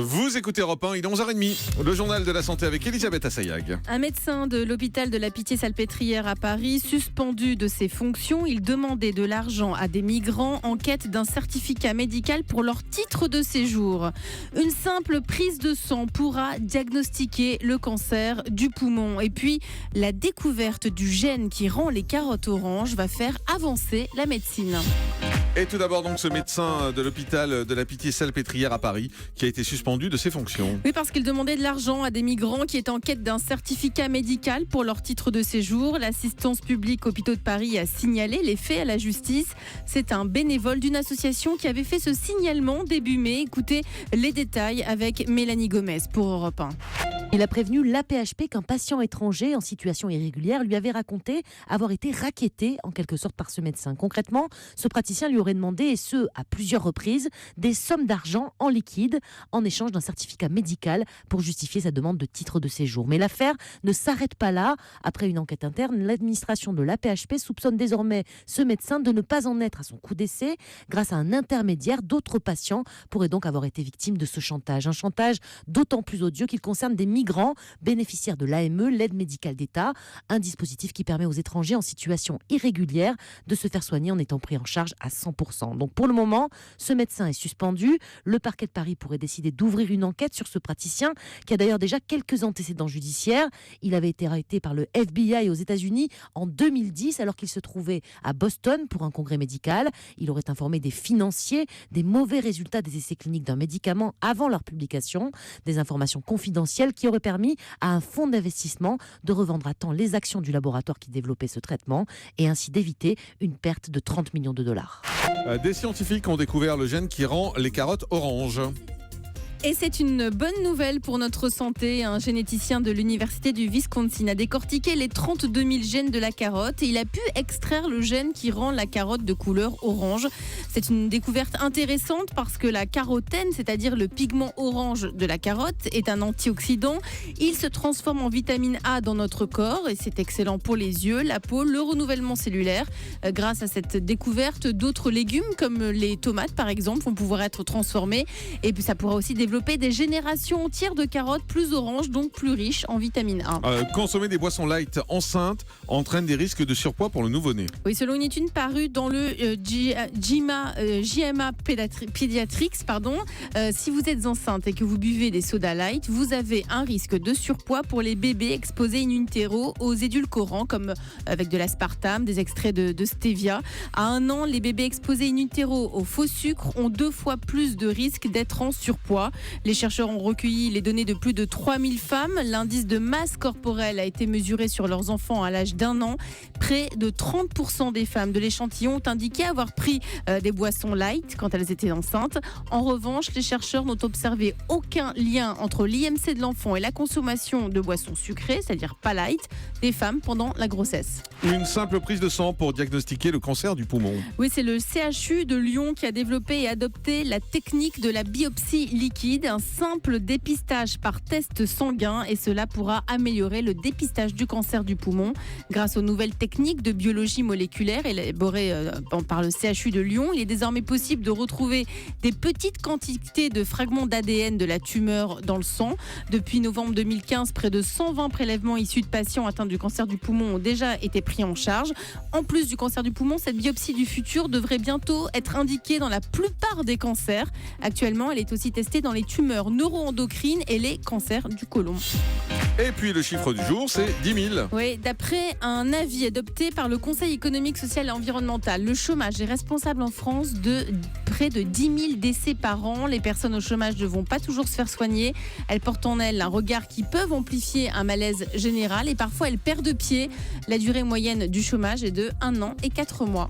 Vous écoutez Europe 1, il est 11h30. Le journal de la santé avec Elisabeth Assayag. Un médecin de l'hôpital de la Pitié-Salpêtrière à Paris, suspendu de ses fonctions, il demandait de l'argent à des migrants en quête d'un certificat médical pour leur titre de séjour. Une simple prise de sang pourra diagnostiquer le cancer du poumon. Et puis, la découverte du gène qui rend les carottes oranges va faire avancer la médecine. Et tout d'abord donc ce médecin de l'hôpital de la Pitié-Salpêtrière à Paris qui a été suspendu de ses fonctions. Oui, parce qu'il demandait de l'argent à des migrants qui étaient en quête d'un certificat médical pour leur titre de séjour. L'assistance publique Hôpitaux de Paris a signalé les faits à la justice. C'est un bénévole d'une association qui avait fait ce signalement début mai. Écoutez les détails avec Mélanie Gomez pour Europe 1. Il a prévenu l'AP-HP qu'un patient étranger en situation irrégulière lui avait raconté avoir été racketté en quelque sorte par ce médecin. Concrètement, ce praticien lui aurait demandé, et ce à plusieurs reprises, des sommes d'argent en liquide en échange d'un certificat médical pour justifier sa demande de titre de séjour. Mais l'affaire ne s'arrête pas là. Après une enquête interne, l'administration de l'AP-HP soupçonne désormais ce médecin de ne pas en être à son coup d'essai. Grâce à un intermédiaire, d'autres patients pourraient donc avoir été victimes de ce chantage. Un chantage d'autant plus odieux qu'il concerne des migrants bénéficiaires de l'AME, l'aide médicale d'État, un dispositif qui permet aux étrangers en situation irrégulière de se faire soigner en étant pris en charge à 100%. Donc pour le moment, ce médecin est suspendu. Le parquet de Paris pourrait décider d'ouvrir une enquête sur ce praticien qui a d'ailleurs déjà quelques antécédents judiciaires. Il avait été arrêté par le FBI aux États-Unis en 2010 alors qu'il se trouvait à Boston pour un congrès médical. Il aurait informé des financiers des mauvais résultats des essais cliniques d'un médicament avant leur publication. Des informations confidentielles qui auraient permis à un fonds d'investissement de revendre à temps les actions du laboratoire qui développait ce traitement et ainsi d'éviter une perte de 30 millions de dollars. Des scientifiques ont découvert le gène qui rend les carottes oranges. Et c'est une bonne nouvelle pour notre santé. Un généticien de l'université du Wisconsin a décortiqué les 32 000 gènes de la carotte et il a pu extraire le gène qui rend la carotte de couleur orange. C'est une découverte intéressante parce que la carotène, c'est-à-dire le pigment orange de la carotte, est un antioxydant. Il se transforme en vitamine A dans notre corps et c'est excellent pour les yeux, la peau, le renouvellement cellulaire. Grâce à cette découverte, d'autres légumes comme les tomates par exemple vont pouvoir être transformés et puis ça pourra aussi développer des générations entières de carottes plus oranges, donc plus riches en vitamine A. Consommer des boissons light enceintes entraîne des risques de surpoids pour le nouveau-né. Oui, selon une étude parue dans le JMA Pediatrics, si vous êtes enceinte et que vous buvez des sodas light, vous avez un risque de surpoids pour les bébés exposés in utero aux édulcorants comme avec de l'aspartame, des extraits de stevia. À 1 an, les bébés exposés in utero au faux sucre ont 2 fois plus de risques d'être en surpoids. Les chercheurs ont recueilli les données de plus de 3000 femmes. L'indice de masse corporelle a été mesuré sur leurs enfants à l'âge d'1 an. Près de 30% des femmes de l'échantillon ont indiqué avoir pris des boissons light quand elles étaient enceintes. En revanche, les chercheurs n'ont observé aucun lien entre l'IMC de l'enfant et la consommation de boissons sucrées, c'est-à-dire pas light, des femmes pendant la grossesse. Une simple prise de sang pour diagnostiquer le cancer du poumon. Oui, c'est le CHU de Lyon qui a développé et adopté la technique de la biopsie liquide, un simple dépistage par test sanguin et cela pourra améliorer le dépistage du cancer du poumon. Grâce aux nouvelles techniques de biologie moléculaire élaborées par le CHU de Lyon, il est désormais possible de retrouver des petites quantités de fragments d'ADN de la tumeur dans le sang. Depuis novembre 2015, près de 120 prélèvements issus de patients atteints du cancer du poumon ont déjà été pris en charge. En plus du cancer du poumon, cette biopsie du futur devrait bientôt être indiquée dans la plupart des cancers. Actuellement, elle est aussi testée dans les tumeurs neuroendocrines et les cancers du côlon. Et puis le chiffre du jour, c'est 10 000. Oui, d'après un avis adopté par le Conseil économique, social et environnemental, le chômage est responsable en France de près de 10 000 décès par an. Les personnes au chômage ne vont pas toujours se faire soigner. Elles portent en elles un regard qui peut amplifier un malaise général et parfois elles perdent pied. La durée moyenne du chômage est de 1 an et 4 mois.